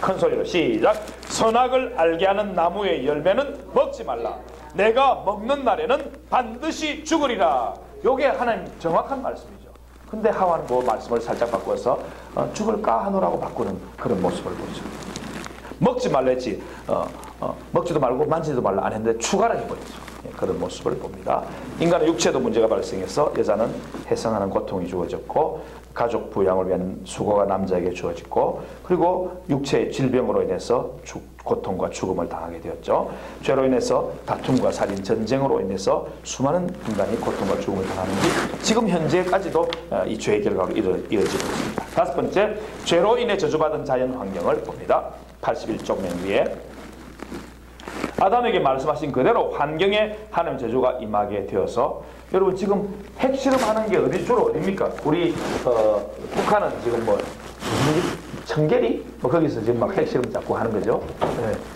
큰 소리로 시작. 선악을 알게 하는 나무의 열매는 먹지 말라. 내가 먹는 날에는 반드시 죽으리라. 요게 하나님 정확한 말씀이죠. 근데 하와는 그 말씀을 살짝 바꿔서 죽을까 하노라고 바꾸는 그런 모습을 보죠. 먹지 말라 했지, 먹지도 말고 만지지도 말라 안 했는데 추가를 해버렸죠. 그런 모습을 봅니다. 인간의 육체도 문제가 발생해서 여자는 해성하는 고통이 주어졌고, 가족 부양을 위한 수고가 남자에게 주어졌고, 그리고 육체의 질병으로 인해서 고통과 죽음을 당하게 되었죠. 죄로 인해서 다툼과 살인, 전쟁으로 인해서 수많은 인간이 고통과 죽음을 당하는 게 지금 현재까지도 이 죄의 결과로 이어지고 있습니다. 다섯 번째, 죄로 인해 저주받은 자연 환경을 봅니다. 81쪽면 위에 아담에게 말씀하신 그대로 환경에 하나님 저주가 임하게 되어서, 여러분 지금 핵실험하는 게 주로 어디입니까? 우리 북한은 지금 뭐 청계리 뭐 거기서 지금 막 핵실험 자꾸 하는 거죠.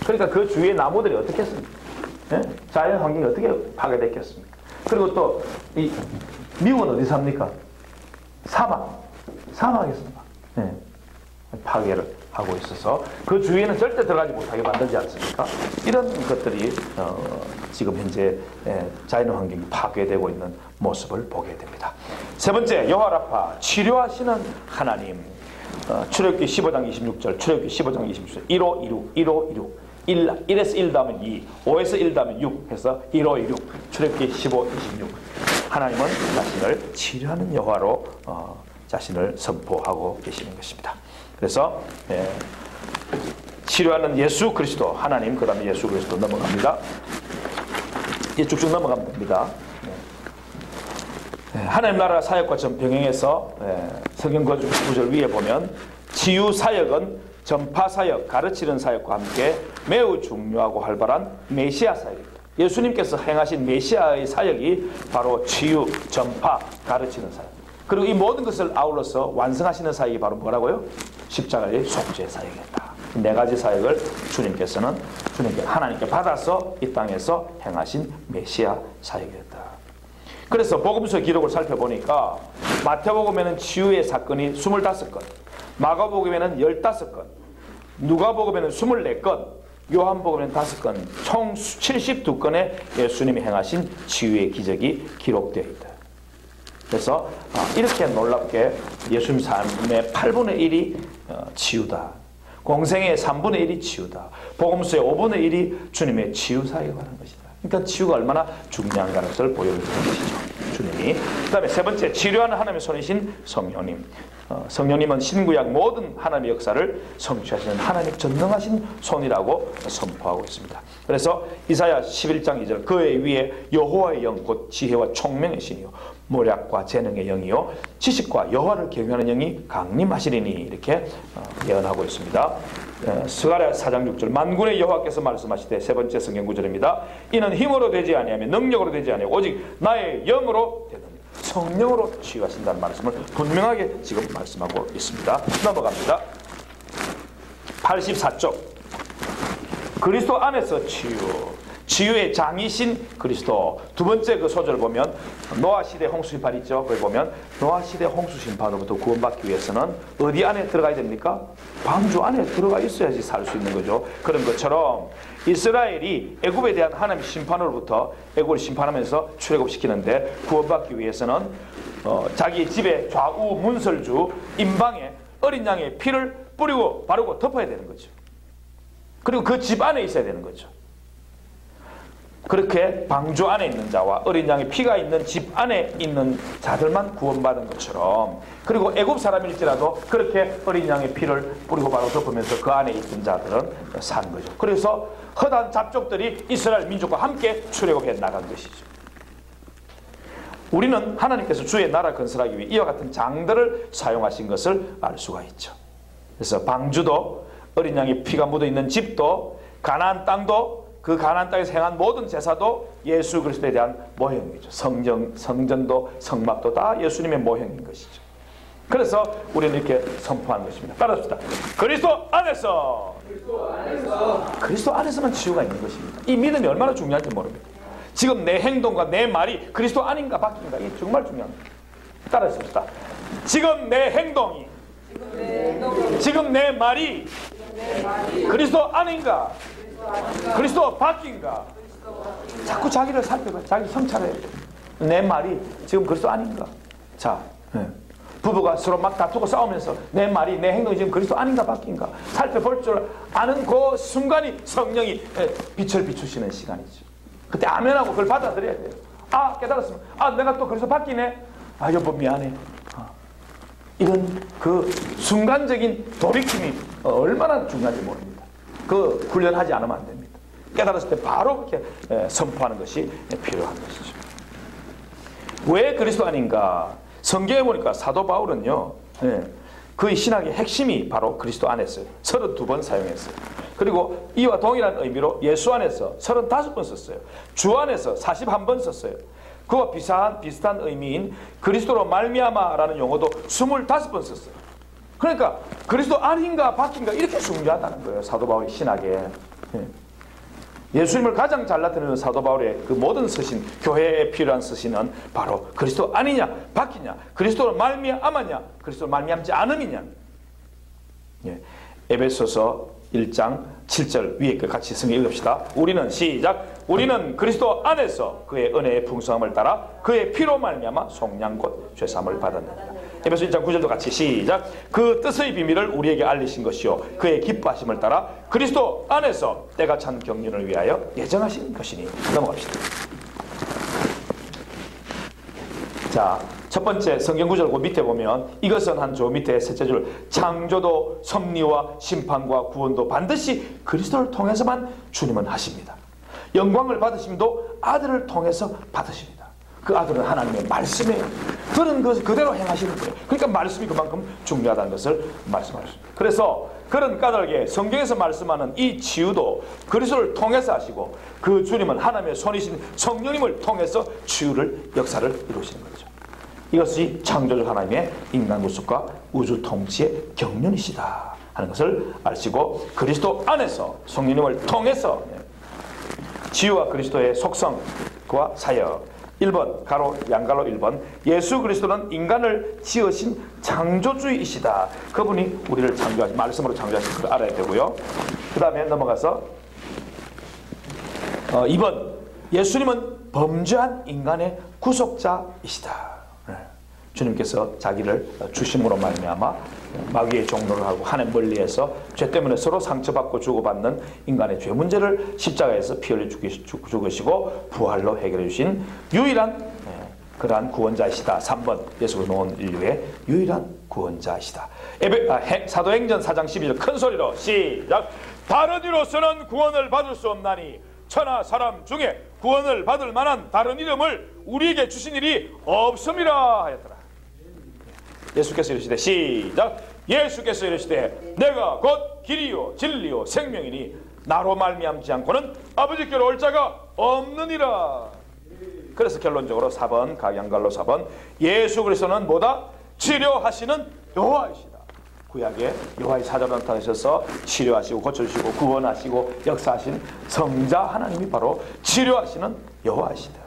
그러니까 그 주위의 나무들이 어떻겠습니까? 자연 환경이 어떻게 파괴됐겠습니까? 그리고 또 이 미국은 어디 삽니까? 사막에서 파괴를 하고 있어서 그 주위에는 절대 들어가지 못하게 만들지 않습니까? 이런 것들이 지금 현재 자연 환경이 파괴되고 있는 모습을 보게 됩니다. 세 번째, 여호와라파, 치료하시는 하나님. 출애굽기 15장 26절, 출애굽기 15장 26절, 1526, 1에서 1 다음은 2, 5에서 1 다음은 6 해서 1526, 출애굽기 15, 26. 하나님은 자신을 치료하는 여호와로 자신을 선포하고 계시는 것입니다. 그래서 치료하는 예수 그리스도, 하나님, 그 다음에 예수 그리스도 넘어갑니다. 이제 쭉쭉 넘어가면 됩니다. 하나님 나라 사역과 병행해서 성경 구절 위에 보면 치유 사역은 전파 사역, 가르치는 사역과 함께 매우 중요하고 활발한 메시아 사역입니다. 예수님께서 행하신 메시아의 사역이 바로 치유, 전파, 가르치는 사역. 그리고 이 모든 것을 아울러서 완성하시는 사역이 바로 뭐라고요? 십자가의 속죄 사역이었다. 네 가지 사역을 주님께서는 하나님께 받아서 이 땅에서 행하신 메시아 사역이었다. 그래서 복음서 기록을 살펴보니까 마태복음에는 치유의 사건이 25건, 마가복음에는 15건, 누가복음에는 24건, 요한복음에는 5건, 총 72건의 예수님이 행하신 치유의 기적이 기록되어 있다. 그래서 이렇게 놀랍게 예수님 삶의 8분의 1이 치유다. 공생의 3분의 1이 치유다. 복음서의 5분의 1이 주님의 치유 사역을 하는 것이다. 그러니까 치유가 얼마나 중요한가를 보여주는 것이죠. 주님이. 그 다음에 세 번째, 치료하는 하나님의 손이신 성령님. 성령님은 신구약 모든 하나님의 역사를 성취하시는 하나님 전능하신 손이라고 선포하고 있습니다. 그래서 이사야 11장 2절, 그의 위에 여호와의 영 곧 지혜와 총명의 신이요 모략과 재능의 영이요 지식과 여호와를 경외하는 영이 강림하시리니, 이렇게 예언하고 있습니다. 스가랴 4장 6절, 만군의 여호와께서 말씀하시되, 세 번째 성경 구절입니다. 이는 힘으로 되지 아니하며 능력으로 되지 아니하고 오직 나의 영으로 되느니라. 성령으로 치유하신다는 말씀을 분명하게 지금 말씀하고 있습니다. 넘어갑니다. 84쪽, 그리스도 안에서 치유. 치유의 장이신 그리스도. 두 번째 그 소절 보면 노아 시대 홍수 심판 있죠. 거기 보면 노아 시대 홍수 심판으로부터 구원받기 위해서는 어디 안에 들어가야 됩니까? 방주 안에 들어가 있어야지 살 수 있는 거죠. 그런 것처럼 이스라엘이 애굽에 대한 하나님의 심판으로부터 애굽을 심판하면서 출애굽시키는데 구원받기 위해서는 자기 집의 좌우 문설주 임방에 어린 양의 피를 뿌리고 바르고 덮어야 되는 거죠. 그리고 그 집 안에 있어야 되는 거죠. 그렇게 방주 안에 있는 자와 어린 양의 피가 있는 집 안에 있는 자들만 구원받은 것처럼, 그리고 애굽 사람일지라도 그렇게 어린 양의 피를 뿌리고 바로 덮으면서 그 안에 있던 자들은 산 거죠. 그래서 허다한 잡족들이 이스라엘 민족과 함께 출애굽해 나간 것이죠. 우리는 하나님께서 주의 나라 건설하기 위해 이와 같은 장들을 사용하신 것을 알 수가 있죠. 그래서 방주도 어린 양의 피가 묻어있는 집도 가나안 땅도 그 가나안 땅에서 행한 모든 제사도 예수 그리스도에 대한 모형이죠. 성전도 성막도 다 예수님의 모형인 것이죠. 그래서 우리는 이렇게 선포하는 것입니다. 따라합시다. 그리스도 안에서. 그리스도 안에서만 치유가 있는 것입니다. 이 믿음이 얼마나 중요한지 모릅니다. 지금 내 행동과 내 말이 그리스도 아닌가 바뀐가, 이게 정말 중요합니다. 따라하십시다. 지금 내 행동이, 지금 내 말이 그리스도 아닌가, 그리스도 바뀐가. 자꾸 자기를 살펴봐요. 자기 성찰해야 돼요. 내 말이 지금 그리스도 아닌가. 자, 부부가 서로 막 다투고 싸우면서 내 말이, 내 행동이 지금 그리스도 아닌가 바뀐가 살펴볼 줄 아는 그 순간이 성령이 빛을 비추시는 시간이죠. 그때 아멘하고 그걸 받아들여야 돼요. 아, 깨달았으면, 아, 내가 또 그래서 바뀌네. 아, 여보 미안해. 이런 그 순간적인 돌이킴이 얼마나 중요한지 모릅니다. 그 훈련하지 않으면 안 됩니다. 깨달았을 때 바로 이렇게 선포하는 것이 필요한 것이죠. 왜 그리스도 아닌가? 성경에 보니까 사도 바울은요, 그의 신학의 핵심이 바로 그리스도 안에서요. 32번 사용했어요. 그리고 이와 동일한 의미로 예수 안에서 35번 썼어요. 주 안에서 41번 썼어요. 그와 비슷한 의미인 그리스도로 말미암아라는 용어도 25번 썼어요. 그러니까 그리스도 아닌가 바뀐가 이렇게 중요하다는 거예요. 사도 바울의 신학에. 예수님을 가장 잘 나타내는 사도 바울의 그 모든 서신, 교회에 필요한 서신은 바로 그리스도 아니냐 바뀌냐, 그리스도로 말미암았냐, 그리스도로 말미암지 않음이냐. 에베소서 1장 7절 위에 그 같이 성경 읽읍시다. 우리는 시작. 우리는 그리스도 안에서 그의 은혜의 풍성함을 따라 그의 피로 말미암아 속량 곧 죄사함을 받았느니라. 에베소 1장 9절도 같이 시작. 그 뜻의 비밀을 우리에게 알리신 것이요 그의 기뻐하심을 따라 그리스도 안에서 때가 찬 경륜을 위하여 예정하신 것이니. 넘어갑시다. 자, 첫 번째 성경 구절 그 밑에 보면 이것은 한 조 밑에 셋째 줄 창조도 섭리와 심판과 구원도 반드시 그리스도를 통해서만 주님은 하십니다. 영광을 받으심도 아들을 통해서 받으십니다. 그 아들은 하나님의 말씀이에요. 그런 것을 그대로 행하시는 거예요. 그러니까 말씀이 그만큼 중요하다는 것을 말씀하십니다. 그래서 그런 까닭에 성경에서 말씀하는 이 치유도 그리스도를 통해서 하시고 그 주님은 하나님의 손이신 성령님을 통해서 치유를 역사를 이루시는 거죠. 이것이 창조주 하나님의 인간 구속과 우주 통치의 경륜이시다 하는 것을 아시고 그리스도 안에서 성령님을 통해서 치유와 그리스도의 속성과 사역. 1번 가로 양갈로 1번 예수 그리스도는 인간을 지으신 창조주이시다. 그분이 우리를 창조하신 말씀으로 창조하신 걸 알아야 되고요. 그 다음에 넘어가서 2번 예수님은 범죄한 인간의 구속자이시다. 주님께서 자기를 주심으로 말미암아 마귀의 종로를 하고 하나님 멀리해서 죄 때문에 서로 상처받고 주고받는 인간의 죄 문제를 십자가에서 피 흘려 죽으시고 부활로 해결해 주신 유일한 그러한 구원자이시다. 3번 예수를 놓은 인류의 유일한 구원자이시다. 사도행전 4장 12절 큰 소리로 시작. 다른 이로서는 구원을 받을 수 없나니 천하 사람 중에 구원을 받을 만한 다른 이름을 우리에게 주신 일이 없음이라 하였더라. 예수께서 이르시되 시작. 예수께서 이르시되 내가 곧 길이요 진리요 생명이니 나로 말미암지 않고는 아버지께로 올 자가 없느니라. 그래서 결론적으로 4번 양갈로 4번 예수 그리스도는 뭐다? 치료하시는 여호와이시다. 구약에 여호와의 사자로 나타나셔서 치료하시고 고쳐주시고 구원하시고 역사하신 성자 하나님이 바로 치료하시는 여호와이시다.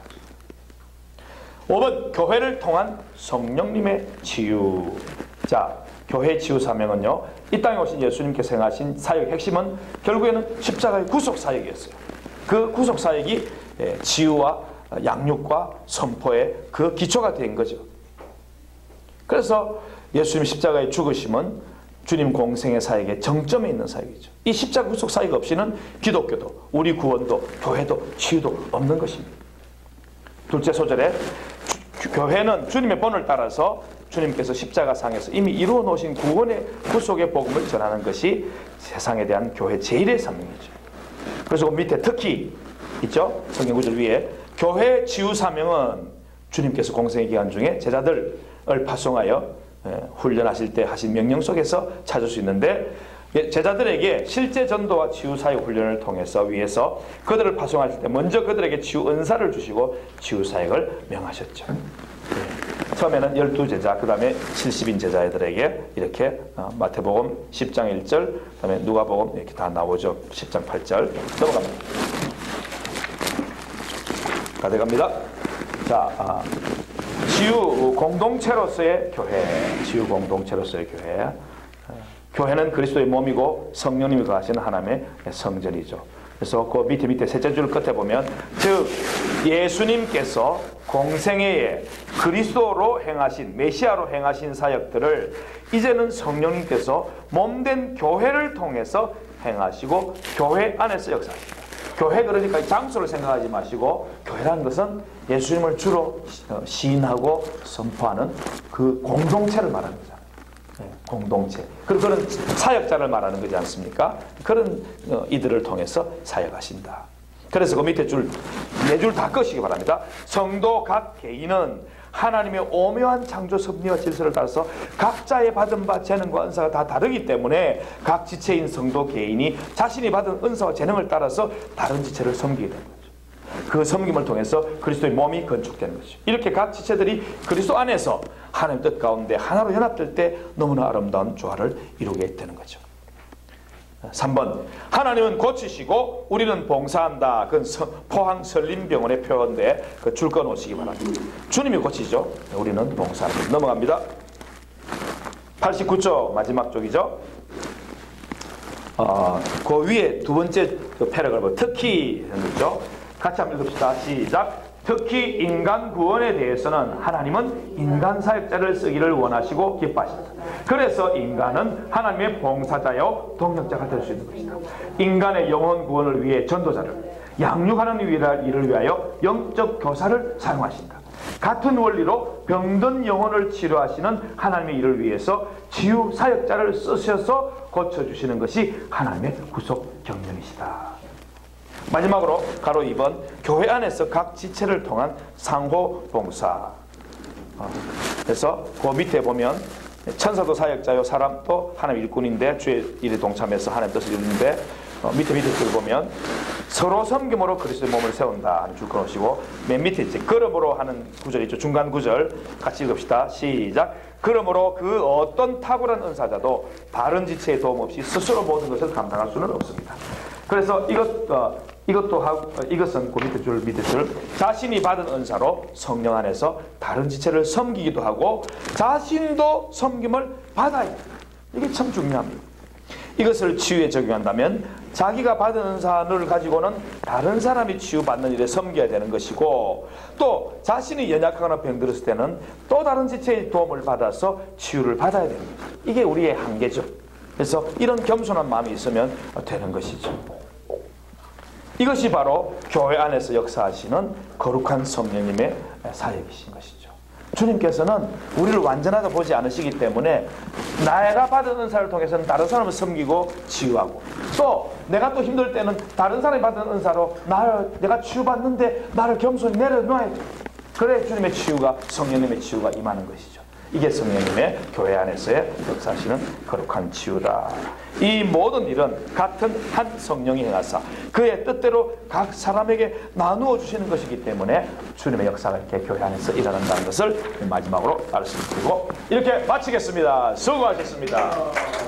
5번 교회를 통한 성령님의 치유. 자, 교회 치유 사명은요, 이 땅에 오신 예수님께서 행하신 사역의 핵심은 결국에는 십자가의 구속 사역이었어요. 그 구속 사역이 치유와 양육과 선포의 그 기초가 된 거죠. 그래서 예수님 십자가의 죽으심은 주님 공생의 사역의 정점에 있는 사역이죠. 이 십자가 구속 사역 없이는 기독교도 우리 구원도 교회도 치유도 없는 것입니다. 둘째 소절에 교회는 주님의 본을 따라서 주님께서 십자가상에서 이미 이루어 놓으신 구원의 구속의 복음을 전하는 것이 세상에 대한 교회 제1의 사명이죠. 그래서 그 밑에 특히 있죠? 성경 구절 위에 교회 치유 사명은 주님께서 공생의 기간 중에 제자들을 파송하여 훈련하실 때 하신 명령 속에서 찾을 수 있는데, 제자들에게 실제 전도와 치유 사역 훈련을 통해서 위해서 그들을 파송하실 때 먼저 그들에게 치유 은사를 주시고 치유 사역을 명하셨죠. 처음에는 12제자, 그 다음에 70인 제자들에게 이렇게 마태복음 10장 1절, 그 다음에 누가복음 이렇게 다 나오죠. 10장 8절 넘어갑니다. 가져갑니다. 자, 치유 공동체로서의 교회, 치유 공동체로서의 교회. 교회는 그리스도의 몸이고 성령님이 거하시는 하나님의 성전이죠. 그래서 그 밑에 셋째 줄 끝에 보면, 즉 예수님께서 공생애에 그리스도로 행하신, 메시아로 행하신 사역들을 이제는 성령님께서 몸된 교회를 통해서 행하시고 교회 안에서 역사하십니다. 교회, 그러니까 장소를 생각하지 마시고 교회라는 것은 예수님을 주로 시인하고 선포하는 그 공동체를 말하는 거잖아요. 공동체. 그리고 그런 사역자를 말하는 거지 않습니까? 그런 이들을 통해서 사역하신다. 그래서 그 밑에 줄, 네 줄 다 끄시기 바랍니다. 성도 각 개인은 하나님의 오묘한 창조 섭리와 질서를 따라서 각자의 받은 바 재능과 은사가 다 다르기 때문에 각 지체인 성도 개인이 자신이 받은 은사와 재능을 따라서 다른 지체를 섬기게 되는 거죠. 그 섬김을 통해서 그리스도의 몸이 건축되는 것이죠. 이렇게 각 지체들이 그리스도 안에서 하나님 뜻 가운데 하나로 연합될 때 너무나 아름다운 조화를 이루게 되는 거죠. 3번, 하나님은 고치시고 우리는 봉사한다. 그건 포항 설림병원의 표현인데 그 줄 꺼놓으시기 바랍니다. 주님이 고치죠, 우리는 봉사합니다. 넘어갑니다. 89쪽 마지막 쪽이죠. 그 위에 두 번째 그 패러그래프 특히 있죠. 같이 한번 읽읍시다. 시작. 특히 인간 구원에 대해서는 하나님은 인간 사역자를 쓰기를 원하시고 기뻐하십니다. 그래서 인간은 하나님의 봉사자요 동력자가 될 수 있는 것이다. 인간의 영혼 구원을 위해 전도자를, 양육하는 일을 위하여 영적 교사를 사용하신다. 같은 원리로 병든 영혼을 치료하시는 하나님의 일을 위해서 치유 사역자를 쓰셔서 고쳐주시는 것이 하나님의 구속 경륜이시다. 마지막으로 가로 2번, 교회 안에서 각 지체를 통한 상호 봉사. 그래서 그 밑에 보면 천사도 사역자요 사람도 하나님 일꾼인데 주의 일에 동참해서 하나님 뜻을 이루는데, 밑에 줄 보면 서로 섬김으로 그리스도의 몸을 세운다 하는 줄 끊으시고, 맨 밑에 이제 그러므로 하는 구절 있죠. 중간 구절 같이 읽읍시다. 시작. 그러므로 그 어떤 탁월한 은사자도 다른 지체의 도움 없이 스스로 모든 것을 감당할 수는 없습니다. 그래서 이것은 그 밑에 줄 자신이 받은 은사로 성령 안에서 다른 지체를 섬기기도 하고 자신도 섬김을 받아야 합니다. 이게 참 중요합니다. 이것을 치유에 적용한다면 자기가 받은 은사를 가지고는 다른 사람이 치유받는 일에 섬겨야 되는 것이고, 또 자신이 연약하거나 병들었을 때는 또 다른 지체의 도움을 받아서 치유를 받아야 되는 거죠. 이게 우리의 한계죠. 그래서 이런 겸손한 마음이 있으면 되는 것이죠. 이것이 바로 교회 안에서 역사하시는 거룩한 성령님의 사역이신 것이죠. 주님께서는 우리를 완전하다 보지 않으시기 때문에 내가 받은 은사를 통해서는 다른 사람을 섬기고 치유하고, 또 내가 또 힘들 때는 다른 사람이 받은 은사로 내가 치유받는데 나를 겸손히 내려놔야 돼. 그래 주님의 치유가, 성령님의 치유가 임하는 것이죠. 이게 성령님의 교회 안에서의 역사하시는 거룩한 치유다. 이 모든 일은 같은 한 성령이 행하사 그의 뜻대로 각 사람에게 나누어 주시는 것이기 때문에 주님의 역사가 이렇게 교회 안에서 일어난다는 것을 마지막으로 말씀드리고 이렇게 마치겠습니다. 수고하셨습니다.